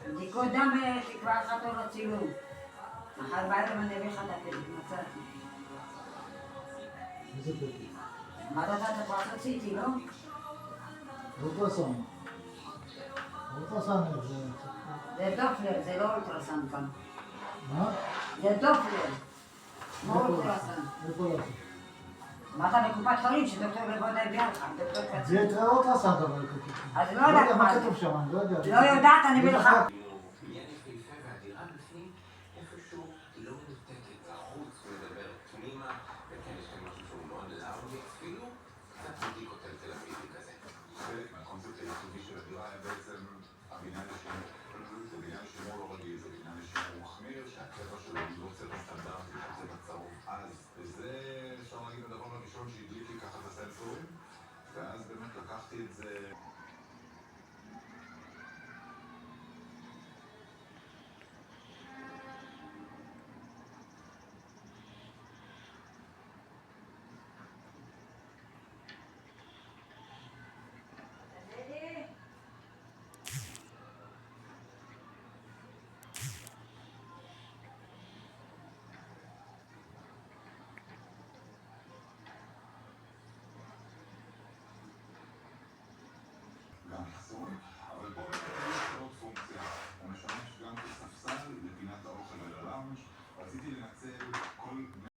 בדיקות דם תקווה אחת או לצילום. אחת בערב אני אביא לך את הפתק, מצאתי. איזה פתק? מה אתה צריך לעשות סיטי, לא? אולטרסאונד. אולטרסאונד זה... זה דופלר, זה לא אולטרסאונד כאן. מה? זה דופלר, לא אולטרסאונד. איפה לעשות? מה אתה בקופת חולים שדוקטור לבודה הביאה לך, דוקטור קצר. זה אולטרסאונד אבל כתוב. אז לא יודעת מה זה. כתוב שם, אני לא יודע. לא יודעת, אני אביא לך. בניין יפהפה והדירה בפנים איפשהו לא מנותקת, החוץ מדבר פנימה, וכן יש כאן משהו שהוא מאוד לארגי אפילו, קצת בוטיקות תל אביבי כזה. חלק מהקונספט הייחודי של הדירה היה בעצם הבניין לשימור. זה בניין שימור לא רגיל, זה בניין לשימור מחמיר, שהצבע שלו הוא לא צבע סטנדרטי, הוא צבע צהוב אז. וזה אפשר להגיד הדבר הראשון שהדליק לי ככה את הסנסורים, ואז באמת לקחתי את זה... גם אחסון, אבל פה